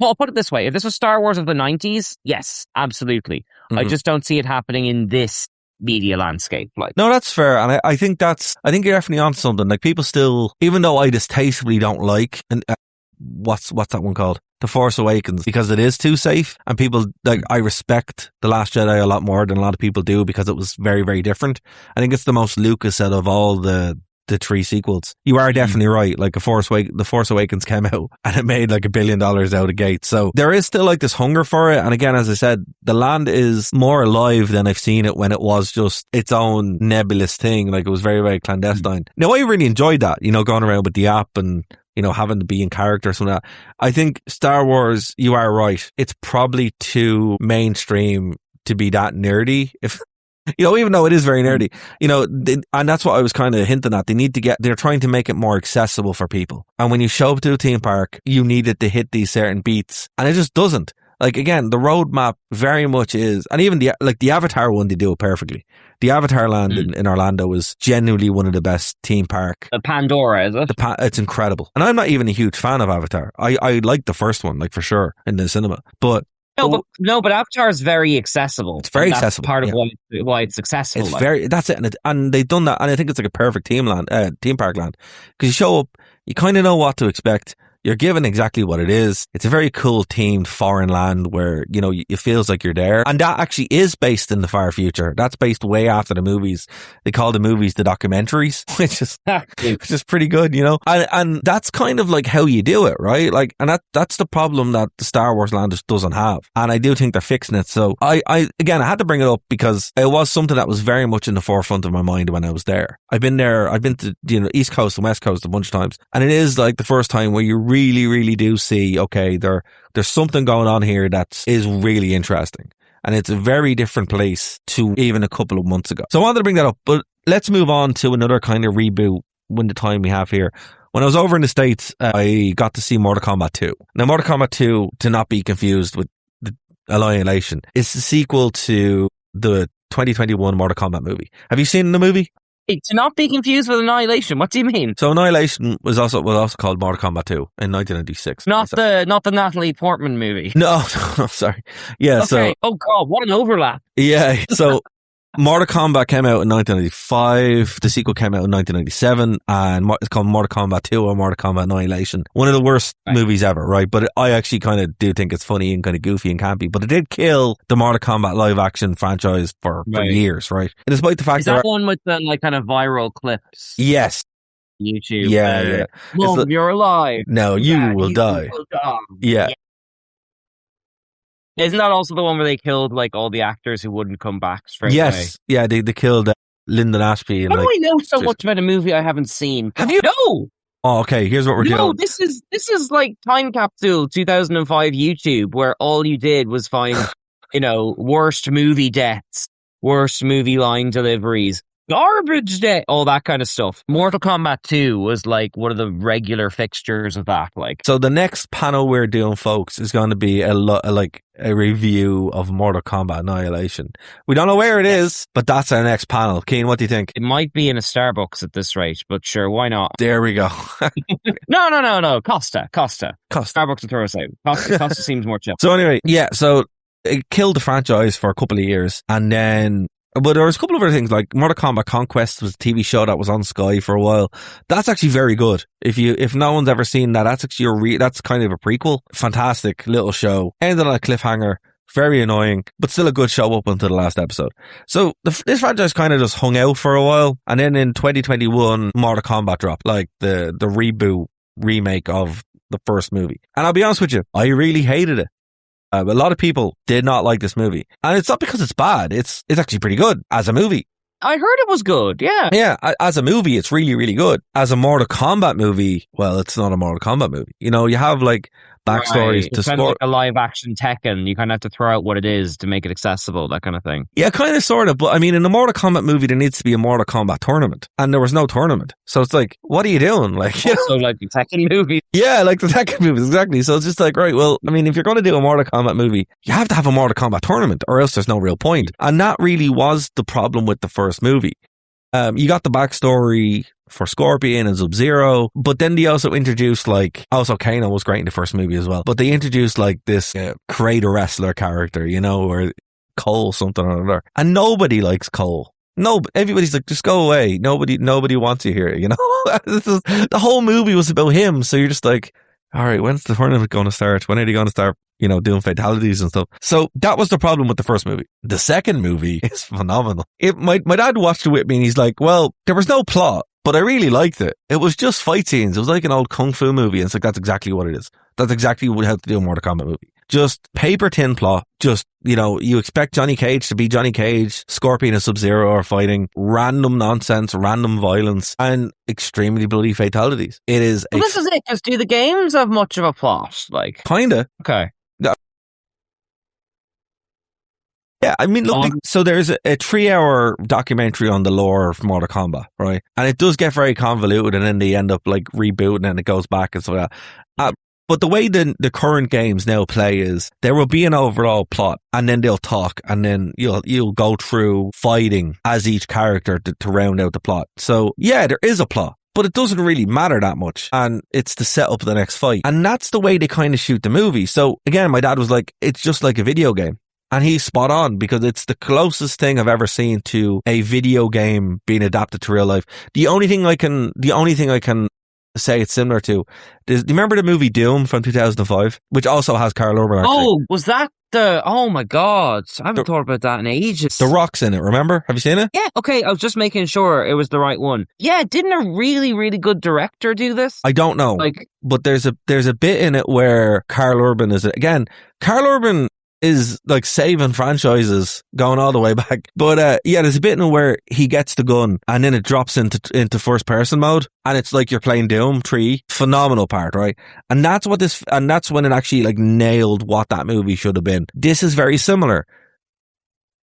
I'll put it this way, if this was Star Wars of the 90s, yes, absolutely. I just don't see it happening in this media landscape. Like, no, that's fair, and I think you're definitely on something. Like, people still, even though I distastefully don't like, and what's that one called? The Force Awakens, because it is too safe, and people, like, I respect The Last Jedi a lot more than a lot of people do, because it was very, very different. I think it's the most Lucas out of all the 3 sequels. You are definitely right. Like, The Force Awakens came out and it made like $1 billion out of gate. So there is still like this hunger for it. And again, as I said, the land is more alive than I've seen it when it was just its own nebulous thing. Like, it was very, very clandestine. Now, I really enjoyed that, you know, going around with the app and, you know, having to be in character or something like that. I think Star Wars, you are right. It's probably too mainstream to be that nerdy. If, you know, even though it is very nerdy, you know, and that's what I was kind of hinting at. They're trying to make it more accessible for people. And when you show up to a theme park, you need it to hit these certain beats, and it just doesn't. Like, again, the roadmap very much is, and even the Avatar one, they do it perfectly. The Avatar land in Orlando is genuinely one of the best theme park. the Pandora, is it? It's incredible. And I'm not even a huge fan of Avatar. I like the first one, like, for sure, in the cinema. But but Avatar is very accessible. It's very That's accessible. part of why it's successful. It's that's it. And they've done that. And I think it's like a perfect theme park land. Because you show up, you kind of know what to expect. You're given exactly what it is. It's a very cool themed foreign land where, you know, it feels like you're there. And that actually is based in the far future. That's based way after the movies. They call the movies the documentaries, which is pretty good, you know. And that's kind of like how you do it, right? Like, and that's the problem that the Star Wars land just doesn't have. And I do think they're fixing it. So I had to bring it up because it was something that was very much in the forefront of my mind when I was there. I've been to, you know, East Coast and West Coast a bunch of times. And it is like the first time where you really, really do see, okay, there's something going on here that is really interesting. And it's a very different place to even a couple of months ago. So I wanted to bring that up, but let's move on to another kind of reboot when the time we have here. When I was over in the States, I got to see Mortal Kombat 2. Now, Mortal Kombat 2, to not be confused with the Annihilation, is the sequel to the 2021 Mortal Kombat movie. Have you seen the movie? To not be confused with Annihilation. What do you mean? So Annihilation was also called Mortal Kombat 2 in 1996. Not the Natalie Portman movie. No, sorry. Yeah, okay. Oh God, what an overlap. Yeah, so Mortal Kombat came out in 1995. The sequel came out in 1997, and it's called Mortal Kombat 2 or Mortal Kombat Annihilation. One of the worst movies ever, right? But I actually kind of do think it's funny and kind of goofy and campy. But it did kill the Mortal Kombat live action franchise for years, right? And despite the fact that one with the like kind of viral clips? Yes. YouTube. Yeah. Mom, you're alive. No, you will die. Yeah. Isn't that also the one where they killed like all the actors who wouldn't come back straight away? Yes. Yeah, they killed Lyndon Ashby. And, How do I know so much about a movie I haven't seen? Have you? No. Oh, okay. Here's what we're doing. No, this is like Time Capsule 2005 YouTube, where all you did was find, you know, worst movie deaths, worst movie line deliveries, garbage day, all that kind of stuff. Mortal Kombat 2 was like one of the regular fixtures of that. Like, So the next panel we're doing, folks, is going to be a review of Mortal Kombat Annihilation. We don't know where it is, but that's our next panel. Cian, what do you think? it might be in a Starbucks at this rate, but sure, why not? There we go. No. Costa. Costa. Starbucks will throw us out. Costa seems more chill. So anyway, yeah, so it killed the franchise for a couple of years, and then, but there was a couple of other things, like Mortal Kombat Conquest was a TV show that was on Sky for a while. That's actually very good. If no one's ever seen that, that's actually that's kind of a prequel. Fantastic little show. Ended on a cliffhanger. Very annoying, but still a good show up until the last episode. So this franchise kind of just hung out for a while, and then in 2021, Mortal Kombat dropped, like the reboot remake of the first movie. And I'll be honest with you, I really hated it. A lot of people did not like this movie, and it's not because it's bad. It's actually pretty good as a movie. I heard it was good, yeah. Yeah, as a movie, it's really, really good. As a Mortal Kombat movie, well, it's not a Mortal Kombat movie. You know, you have like backstories to It's kind of score. like a live action Tekken. You kind of have to throw out what it is to make it accessible, that kind of thing. Yeah, kind of, sort of. But I mean, in a Mortal Kombat movie, there needs to be a Mortal Kombat tournament, and there was no tournament. So it's like, what are you doing? Like, you know? Also, like the Tekken movie. Yeah, like the Tekken movies, exactly. So it's just like, right, well, I mean, if you're going to do a Mortal Kombat movie, you have to have a Mortal Kombat tournament, or else there's no real point. And that really was the problem with the first movie. You got the backstory for Scorpion and Sub-Zero, but then they also introduced, like, also Kano was great in the first movie as well, but they introduced like this creator wrestler character, you know, or Cole something or other, and nobody likes Cole. No, everybody's like, just go away. Nobody wants you here, you know. The whole movie was about him, so you're just like, all right, when's the tournament going to start? When are they going to start, you know, doing fatalities and stuff? So that was the problem with the first movie. The second movie is phenomenal. My dad watched it with me, and he's like, well, there was no plot, but I really liked it. It was just fight scenes. It was like an old kung fu movie. And it's like, that's exactly what it is. That's exactly what you have to do a Mortal Kombat movie. Just paper tin plot. Just, you know, you expect Johnny Cage to be Johnny Cage, Scorpion and Sub-Zero are fighting, random nonsense, random violence, and extremely bloody fatalities. It is Well, this is it, because do the games have much of a plot? Like, kinda. okay. Yeah, I mean, look, so there's a 3-hour documentary on the lore of Mortal Kombat, right? And it does get very convoluted, and then they end up like rebooting and it goes back and stuff like that. But the way the current games now play is there will be an overall plot, and then they'll talk, and then you'll go through fighting as each character to round out the plot. So yeah, there is a plot, but it doesn't really matter that much, and it's to set up the next fight. And that's the way they kind of shoot the movie. So again, my dad was like, it's just like a video game. And he's spot on, because it's the closest thing I've ever seen to a video game being adapted to real life. The only thing I can say it's similar to do you remember the movie Doom from 2005, which also has Karl Urban, actually? Oh, was that oh my god, I haven't thought about that in ages. The Rock's in it, remember? Have you seen it? Yeah, okay, I was just making sure it was the right one. Yeah, didn't a really, really good director do this? I don't know, but there's a bit in it where Karl Urban Karl Urban is like saving franchises going all the way back. But yeah, there's a bit in it where he gets the gun and then it drops into first person mode, and it's like you're playing Doom 3. Phenomenal part, right? And that's when it actually like nailed what that movie should have been. This is very similar.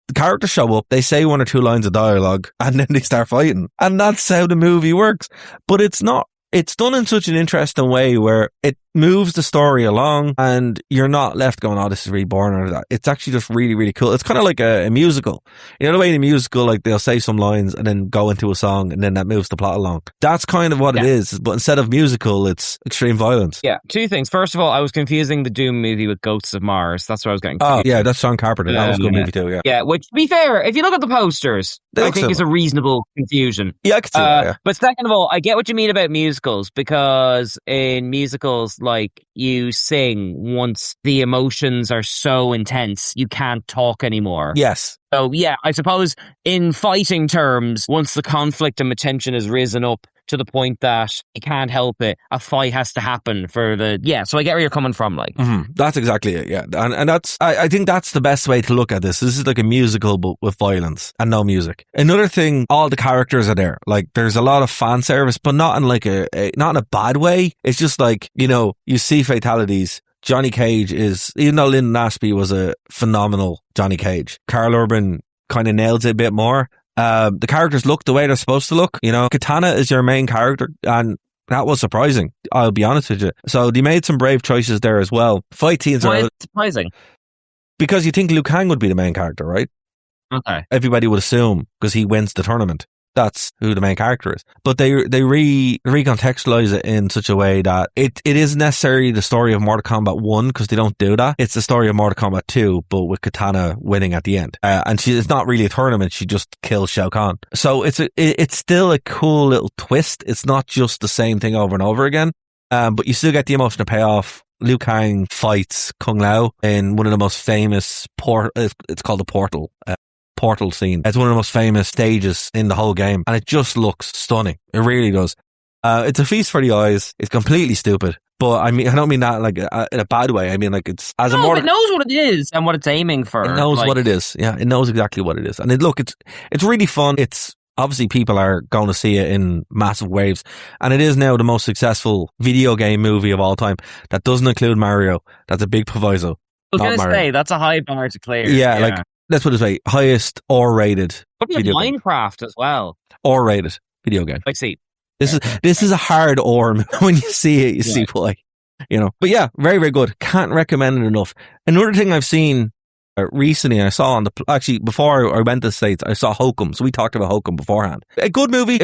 The characters show up, they say 1 or 2 lines of dialogue, and then they start fighting. And that's how the movie works. But it's not. It's done in such an interesting way where it moves the story along, and you're not left going, oh, this is really boring or that. It's actually just really, really cool. It's kind of like a musical. You know the way in a musical, like they'll say some lines and then go into a song, and then that moves the plot along. That's kind of what it is. But instead of musical, it's extreme violence. Yeah, 2 things. First of all, I was confusing the Doom movie with Ghosts of Mars. That's what I was getting confused. Oh, yeah, that's Sean Carpenter. That was a good movie too, yeah. Yeah, which, to be fair, if you look at the posters, I think it's a reasonable confusion. Yeah, I can see that, yeah. But second of all, I get what you mean about musicals, because in musicals, like, you sing once the emotions are so intense, you can't talk anymore. Yes. So, yeah, I suppose in fighting terms, once the conflict and tension has risen up to the point that you can't help it, a fight has to happen for the... Yeah, so I get where you're coming from, like. Mm-hmm. That's exactly it, yeah. And that's... I think that's the best way to look at this. This is like a musical, but with violence and no music. Another thing, all the characters are there. Like, there's a lot of fan service, but not in like not in a bad way. It's just like, you know, you see fatalities. Johnny Cage is... Even though Lyndon Ashby was a phenomenal Johnny Cage, Karl Urban kind of nails it a bit more. The characters look the way they're supposed to look. You know, Katana is your main character, and that was surprising. I'll be honest with you. So they made some brave choices there as well. Fight scenes Why are is it surprising? because you think Liu Kang would be the main character, right? Okay. Everybody would assume because he wins the tournament. That's who the main character is. But they recontextualize it in such a way that it isn't necessarily the story of Mortal Kombat 1 because they don't do that. It's the story of Mortal Kombat 2, but with Katana winning at the end. And it's not really a tournament. She just kills Shao Kahn. So it's still a cool little twist. It's not just the same thing over and over again. But you still get the emotional payoff. Liu Kang fights Kung Lao in one of the most famous it's called the portal scene. It's one of the most famous stages in the whole game, and it just looks stunning. It really does. It's a feast for the eyes. It's completely stupid, but I don't mean that like in a bad way. I mean like it's as a more. It knows what it is and what it's aiming for. It knows what it is. Yeah, it knows exactly what it is, and it's really fun. It's obviously people are going to see it in massive waves, and it is now the most successful video game movie of all time. That doesn't include Mario. That's a big proviso. I was going to say that's a high bar to clear. Yeah, like. Let's put it this way, highest R-rated video game. Minecraft as well. R-rated video game. I see. This is a hard R. When you see it, you see why. You know. But yeah, very, very good. Can't recommend it enough. Another thing I've seen recently, I saw before I went to the States, I saw Hokum. So we talked about Hokum beforehand. A good movie.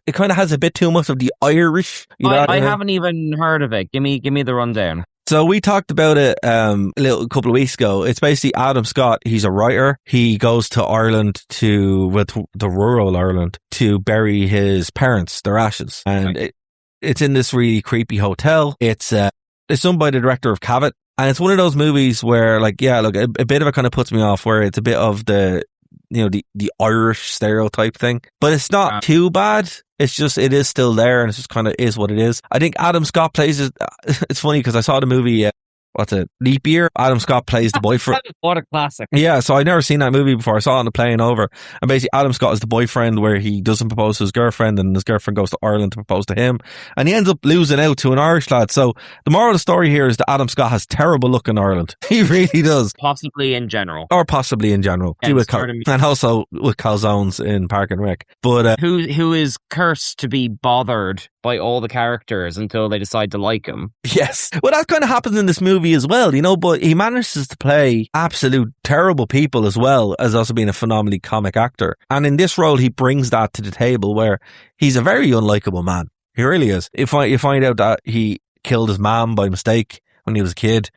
It kind of has a bit too much of the Irish. I haven't even heard of it. Give me the rundown. So we talked about it a couple of weeks ago. It's basically Adam Scott. He's a writer. He goes to Ireland the rural Ireland to bury his parents, their ashes. And it's in this really creepy hotel. It's done by the director of Cavett. And it's one of those movies where a bit of it kind of puts me off, where it's a bit of the Irish stereotype thing, but it's not too bad. It's just, it is still there, and it's just kind of is what it is. I think Adam Scott plays it. It's funny because I saw the movie, Leap Year. Adam Scott plays the boyfriend. What a classic. Yeah, so I'd never seen that movie before. I saw it on the plane over, and basically Adam Scott is the boyfriend where he doesn't propose to his girlfriend, and his girlfriend goes to Ireland to propose to him, and he ends up losing out to an Irish lad. So the moral of the story here is that Adam Scott has terrible luck in Ireland. He really does. Possibly in general. And also with calzones in Park and Rec. But who is cursed to be bothered by all the characters until they decide to like him. Yes. Well, that kind of happens in this movie as well, but he manages to play absolute terrible people as well as also being a phenomenally comic actor. And in this role, he brings that to the table where he's a very unlikable man. He really is. You find out that he killed his mom by mistake when he was a kid.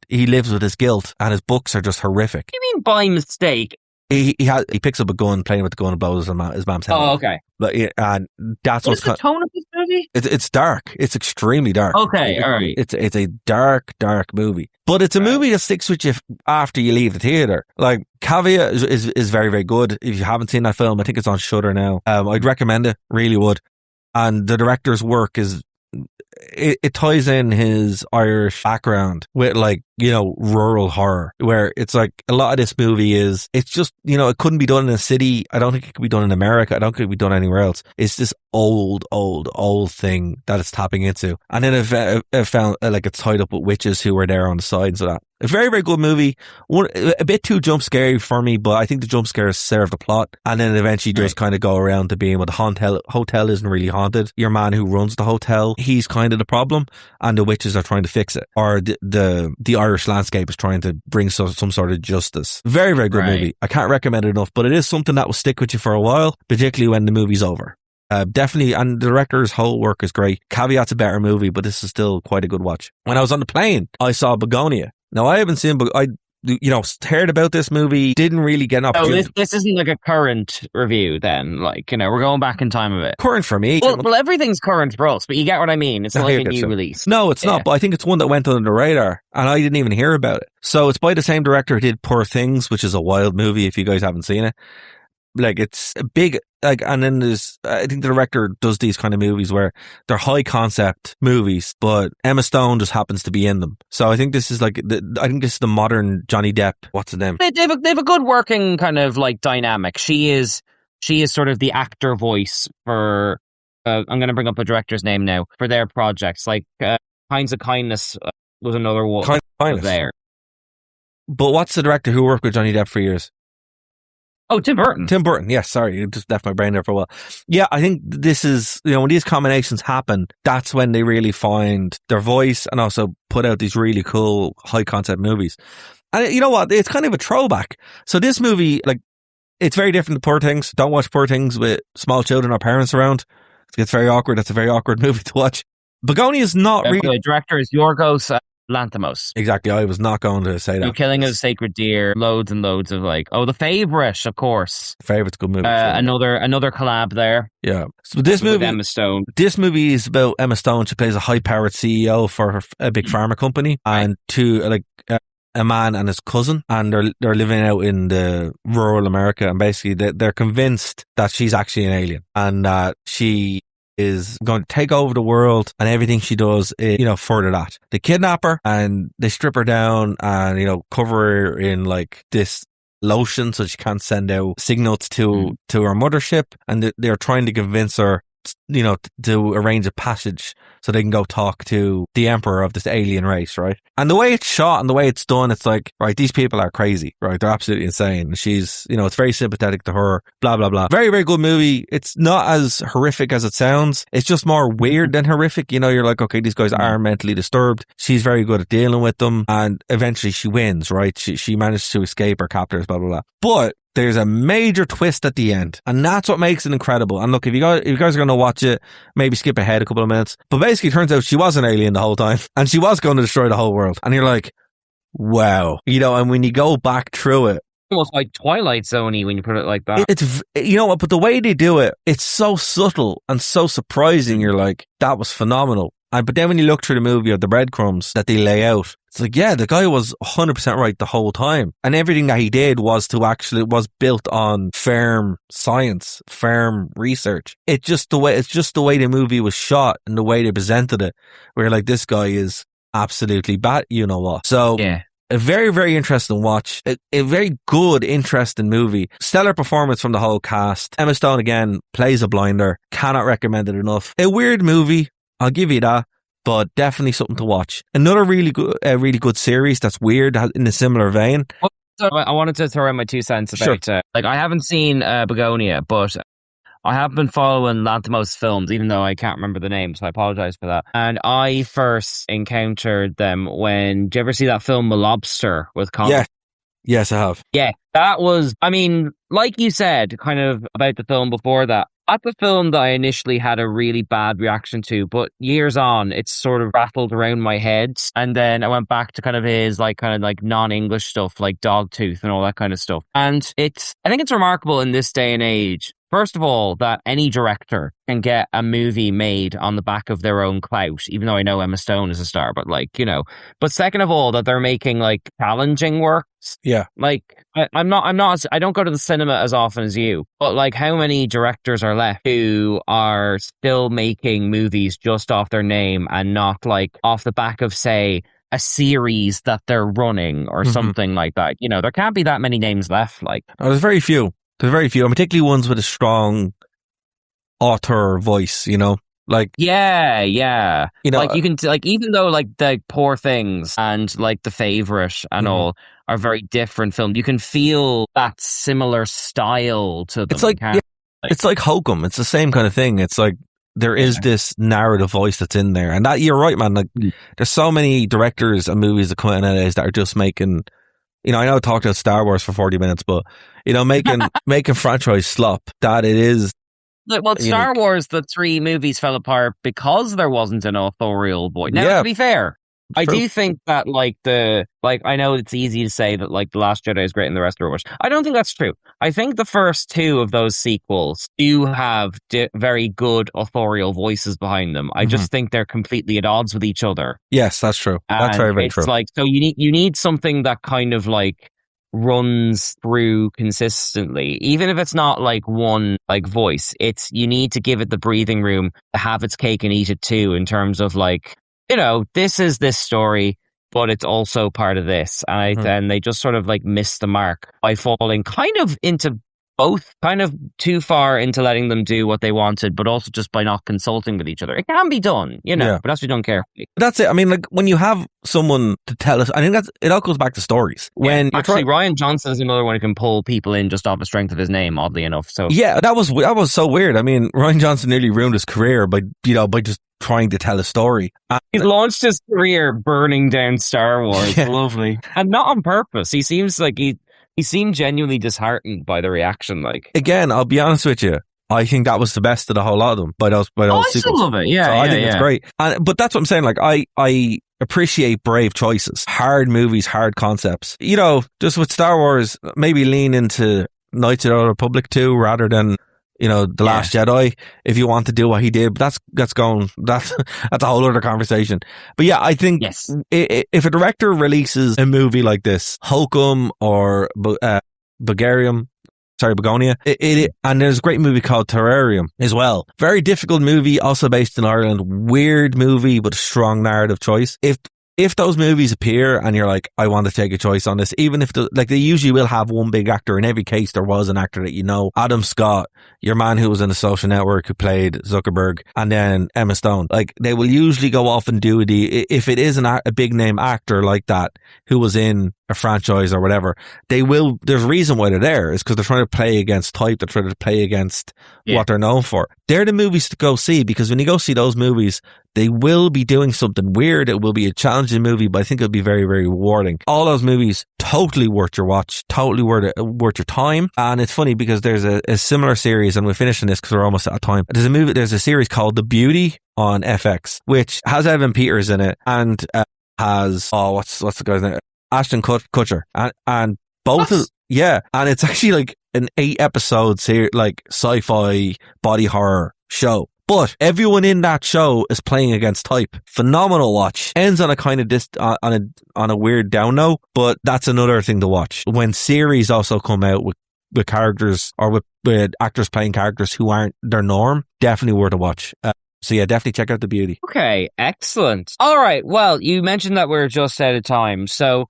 He lives with his guilt, and his books are just horrific. What do you mean by mistake? He picks up a gun, playing with the gun, and blows his mom's head. Oh, okay. But and that's what's the tone of this movie? It's dark. It's extremely dark. Okay, all right. It's a dark movie, but it's a movie that sticks with you after you leave the theater. Like Caveat is very, very good. If you haven't seen that film, I think it's on Shudder now. I'd recommend it. Really would. And the director's work is. It ties in his Irish background with rural horror, where it's like a lot of this movie it's just, it couldn't be done in a city. I don't think it could be done in America. I don't think it could be done anywhere else. It's this old thing that it's tapping into. And then it found it's tied up with witches who were there on the sides of that. A very, very good movie. A bit too jump scary for me, but I think the jump scares serve the plot. And then it eventually does kind of go around to being, the hotel isn't really haunted. Your man who runs the hotel, he's kind of the problem, and the witches are trying to fix it. Or the Irish landscape is trying to bring some sort of justice. Very, very good movie. I can't recommend it enough, but it is something that will stick with you for a while, particularly when the movie's over. Definitely, and the director's whole work is great. Caveat's a better movie, but this is still quite a good watch. When I was on the plane, I saw Begonia. Now, I haven't seen, but I heard about this movie, didn't really get an opportunity. So this isn't like a current review then, we're going back in time a bit. Current for me. Well, everything's current for us, but you get what I mean. It's not like a new release. No, it's not, but I think it's one that went under the radar, and I didn't even hear about it. So it's by the same director who did Poor Things, which is a wild movie if you guys haven't seen it. It's a big, and then I think the director does these kind of movies where they're high concept movies, but Emma Stone just happens to be in them. So I think this is the modern Johnny Depp. What's his name? They have a good working kind of dynamic. She is sort of the actor voice for, I'm going to bring up a director's name now, for their projects. Kinds of Kindness was another one there. But what's the director who worked with Johnny Depp for years? Oh, Tim Burton. Tim Burton, yes, sorry, it just left my brain there for a while. Yeah, I think this is, when these combinations happen, that's when they really find their voice and also put out these really cool high concept movies. And you know what? It's kind of a throwback. So this movie, like, it's very different to Poor Things. Don't watch Poor Things with small children or parents around. It's very awkward. That's a very awkward movie to watch. Begonia is not really... The director is Yorgos Lanthimos. Exactly. I was not going to say that. Killing of a Sacred Deer. Loads and loads of The Favourite, of course. Favourite's a good movie. Another collab there. Yeah. So this movie, Emma Stone. This movie is about Emma Stone. She plays a high-powered CEO for a big pharma company, and a man and his cousin, and they're living out in the rural America, and basically they're convinced that she's actually an alien and that she is going to take over the world, and everything she does is, further that. They kidnap her and they strip her down and, cover her in like this lotion so she can't send out signals to her mothership, and they're trying to convince her to arrange a passage so they can go talk to the emperor of this alien race, right? And the way it's shot and the way it's done, it's like, right, these people are crazy, right? They're absolutely insane. She's, it's very sympathetic to her, blah, blah, blah. Very, very good movie. It's not as horrific as it sounds. It's just more weird than horrific. You're like, okay, these guys are mentally disturbed. She's very good at dealing with them, and eventually she wins, right? She managed to escape her captors, blah, blah, blah. But there's a major twist at the end, and that's what makes it incredible. And look, if you guys are going to watch it, maybe skip ahead a couple of minutes. But basically, it turns out she was an alien the whole time, and she was going to destroy the whole world. And you're like, wow. And when you go back through it, almost like Twilight Zone-y when you put it like that. It's, but the way they do it, it's so subtle and so surprising. You're like, that was phenomenal. But then when you look through the movie of the breadcrumbs that they lay out, it's like, yeah, the guy was 100% right the whole time. And everything that he did was built on firm science, firm research. It's just the way the movie was shot and the way they presented it, where like, this guy is absolutely bad, So, yeah. A very, very interesting watch. A very good, interesting movie. Stellar performance from the whole cast. Emma Stone, again, plays a blinder. Cannot recommend it enough. A weird movie, I'll give you that, but definitely something to watch. Another really good series that's weird, in a similar vein. So I wanted to throw in my 2 cents about, sure. I haven't seen Begonia, but I have been following Lanthimos films, even though I can't remember the name, so I apologize for that. And I first encountered them did you ever see that film, The Lobster, with Colin? Yeah. Yes, I have. Yeah, that was, like you said, kind of about the film before that. That's a film that I initially had a really bad reaction to, but years on, it's sort of rattled around my head. And then I went back to kind of his non-English stuff, like Dogtooth and all that kind of stuff. And I think it's remarkable in this day and age, first of all, that any director can get a movie made on the back of their own clout, even though I know Emma Stone is a star, but but second of all, that they're making challenging works. Yeah. I don't go to the cinema as often as you, but how many directors are left who are still making movies just off their name and not off the back of, say, a series that they're running or something like that? There can't be that many names left. There's very few. There's very few, and particularly ones with a strong author voice, yeah. You can even though the Poor Things and The Favourite and all are very different films, you can feel that similar style to them. It's it's like Hokum. It's the same kind of thing. It's there is this narrative voice that's in there, and that, you're right, man. There's so many directors and movies that come out nowadays that are just making. I know I talked about Star Wars for 40 minutes, but, making franchise slop, that it is. Star Wars, the 3 movies fell apart because there wasn't an authorial voice. Now, to be fair, I do think that, I know it's easy to say that, The Last Jedi is great and the rest are rubbish. I don't think that's true. I think the first 2 of those sequels do have very good authorial voices behind them. I just think they're completely at odds with each other. Yes, that's true. That's very, very true. So you need something that kind of, runs through consistently, even if it's not one voice. You need to give it the breathing room to have its cake and eat it too, in terms of this is this story, but it's also part of this. And they just sort of missed the mark by falling kind of into both kind of too far into letting them do what they wanted, but also just by not consulting with each other. It can be done, you know, Yeah. but that's we don't carefully. That's it. I mean, like when you have someone to tell us, I think it all goes back to stories. When you're Actually, Ryan Johnson is another one who can pull people in just off the strength of his name, oddly enough. So yeah, that was so weird. I mean, Ryan Johnson nearly ruined his career by just trying to tell a story. He's launched his career burning down Star Wars. Yeah. Lovely. And not on purpose. He seems like he seemed genuinely disheartened by the reaction. Like, again, I'll be honest with you. I think that was the best of the whole lot of them by those I sequels. still love it. Yeah, So yeah, I think it's great. But that's what I'm saying. Like, I appreciate brave choices, hard movies, hard concepts. You know, just with Star Wars, maybe lean into Knights of the Old Republic 2 rather than, you know, The Last Jedi, if you want to do what he did. But that's a whole other conversation. But yeah, I think if a director releases a movie like this, Hokum or Begonia, and there's a great movie called Terrarium as well. Very difficult movie, also based in Ireland. Weird movie, but a strong narrative choice. If those movies appear and you're like, I want to take a choice on this, even if they usually will have one big actor. In every case, there was an actor that you know. Adam Scott, your man who was in The Social Network, who played Zuckerberg, and then Emma Stone. Like, they will usually go off and do if it is a big name actor like that who was in a franchise or whatever, there's a reason why they're there, is because they're trying to play against type, they're trying to play against what they're known for. They're the movies to go see, because when you go see those movies, they will be doing something weird. It will be a challenging movie, but I think it'll be very, very rewarding. All those movies, totally worth your watch, totally worth your time. And it's funny because there's a similar series, and we're finishing this because we're almost out of time. There's a series called The Beauty on FX, which has Evan Peters in it, and has, what's the guy's name? Ashton Kutcher. And both of, and it's actually like an 8-episode like sci-fi body horror show. But everyone in that show is playing against type. Phenomenal watch. Ends on a kind of on a weird down note, but that's another thing to watch. When series also come out with characters, or with actors playing characters who aren't their norm, definitely worth a watch. So yeah, definitely check out The Beauty. Okay, excellent. All right, well, you mentioned that we're just out of time, so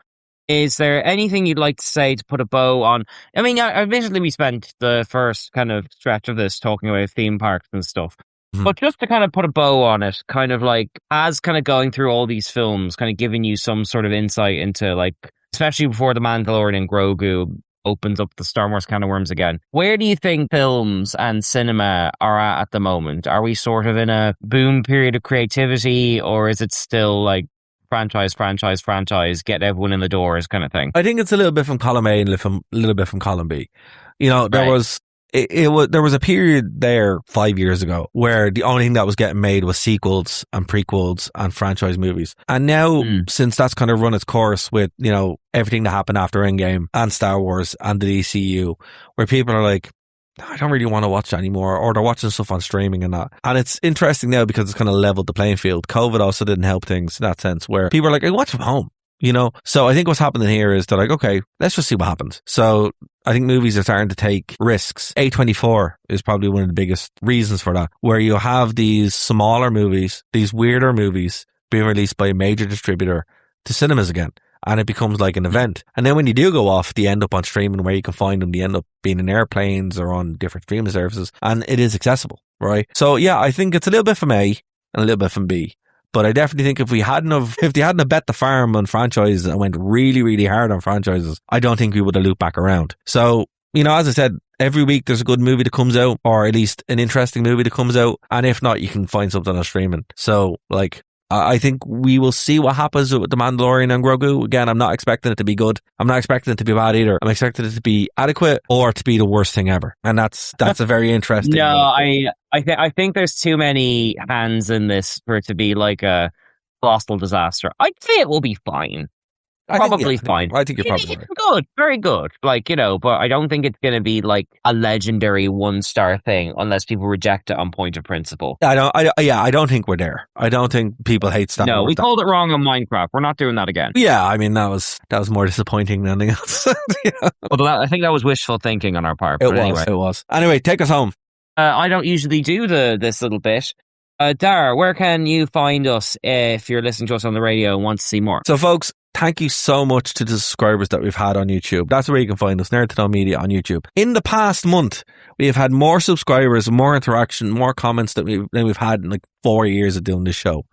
is there anything you'd like to say to put a bow on? I mean, eventually we spent the first kind of stretch of this talking about theme parks and stuff. But just to kind of put a bow on it, kind of like, as kind of going through all these films, kind of giving you some sort of insight into, like, especially before The Mandalorian Grogu opens up the Star Wars can of worms again. Where do you think films and cinema are at the moment? Are we sort of in a boom period of creativity, or is it still like franchise, get everyone in the doors kind of thing? I think it's a little bit from column A and a little bit from column B. You know, there was a period there 5 years ago where the only thing that was getting made was sequels and prequels and franchise movies. And now, since that's kind of run its course with, you know, everything that happened after Endgame and Star Wars and the DCU, where people are like, I don't really want to watch that anymore, or they're watching stuff on streaming and that. And it's interesting now because it's kind of leveled the playing field. COVID also didn't help things in that sense, where people are like, I watch from home, you know? So I think what's happening here is they're like, okay, let's just see what happens. So I think movies are starting to take risks. A24 is probably one of the biggest reasons for that, where you have these smaller movies, these weirder movies being released by a major distributor to cinemas again. And it becomes like an event. And then when you do go off, they end up on streaming where you can find them. They end up being in airplanes or on different streaming services. And it is accessible, right? So yeah, I think it's a little bit from A and a little bit from B. But I definitely think if they hadn't have bet the farm on franchises and went really, really hard on franchises, I don't think we would have looped back around. So, you know, as I said, every week there's a good movie that comes out, or at least an interesting movie that comes out. And if not, you can find something on streaming. So, like, I think we will see what happens with The Mandalorian and Grogu. Again, I'm not expecting it to be good. I'm not expecting it to be bad either. I'm expecting it to be adequate or to be the worst thing ever. And that's a very interesting. No, I think there's too many hands in this for it to be like a colossal disaster. I'd say it will be fine. Probably fine. I think you're probably right. Good, very good. Like, you know, but I don't think it's going to be like a legendary 1-star thing unless people reject it on point of principle. I don't think we're there. I don't think people hate Star Wars. No, we called it wrong on Minecraft. We're not doing that again. Yeah, I mean, that was more disappointing than anything else. Yeah. Although I think that was wishful thinking on our part. It was. Anyway, take us home. I don't usually do this little bit. Darragh, where can you find us if you're listening to us on the radio and want to see more? So, folks, thank you so much to the subscribers that we've had on YouTube. That's where you can find us, Nerd to Know Media on YouTube. In the past month, we have had more subscribers, more interaction, more comments than we've had in like 4 years of doing this show.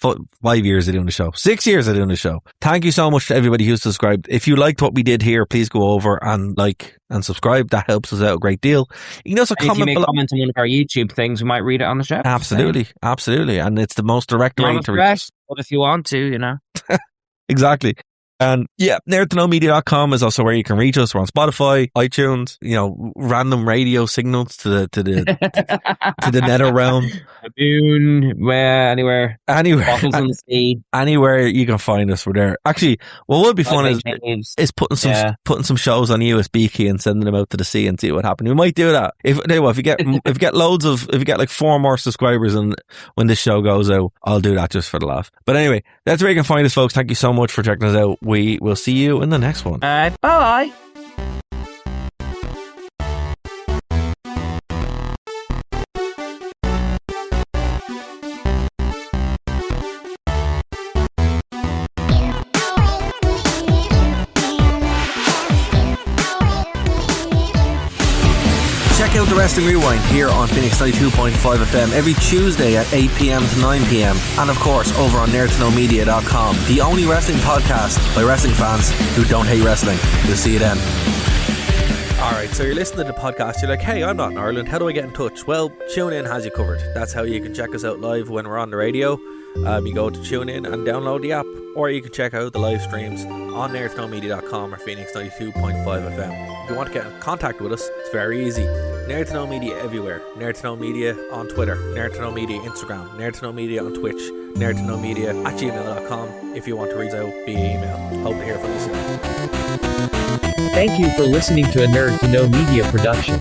5 years of doing the show. 6 years of doing the show. Thank you so much to everybody who's subscribed. If you liked what we did here, please go over and like and subscribe. That helps us out a great deal. You can also if you make comments on one of our YouTube things, we might read it on the show. Absolutely. And it's the most direct way to reach us. But if you want to, you know. Exactly. And yeah, nerdtoknowmedia.com is also where you can reach us. We're on Spotify, iTunes, you know, random radio signals to the to the nether realm. Batuu, anywhere. Bottles in the sea. Anywhere you can find us, we're there. Actually, what would be fun is putting some shows on a USB key and sending them out to the sea and see what happens. We might do that. If you get like 4 more subscribers and when this show goes out, I'll do that just for the laugh. But anyway, that's where you can find us, folks. Thank you so much for checking us out. We will see you in the next one. Bye. Check out the Wrestling Rewind here on Phoenix 92.5 FM every Tuesday at 8 p.m. to 9 p.m. And of course, over on nerdtoknowmedia.com, the only wrestling podcast by wrestling fans who don't hate wrestling. We'll see you then. Alright, so you're listening to the podcast, you're like, hey, I'm not in Ireland, how do I get in touch? Well, TuneIn has you covered. That's how you can check us out live when we're on the radio. You go to TuneIn and download the app, or you can check out the live streams on nerdtoknowmedia.com or Phoenix 92.5 FM. If you want to get in contact with us, it's very easy. Nerd to Know Media everywhere. Nerd to Know Media on Twitter, Nerd to Know Media Instagram, Nerd to Know Media on Twitch, Nerd to Know Media at gmail.com if you want to reach out via email. Hope to hear from you soon. Thank you for listening to a Nerd to Know Media production.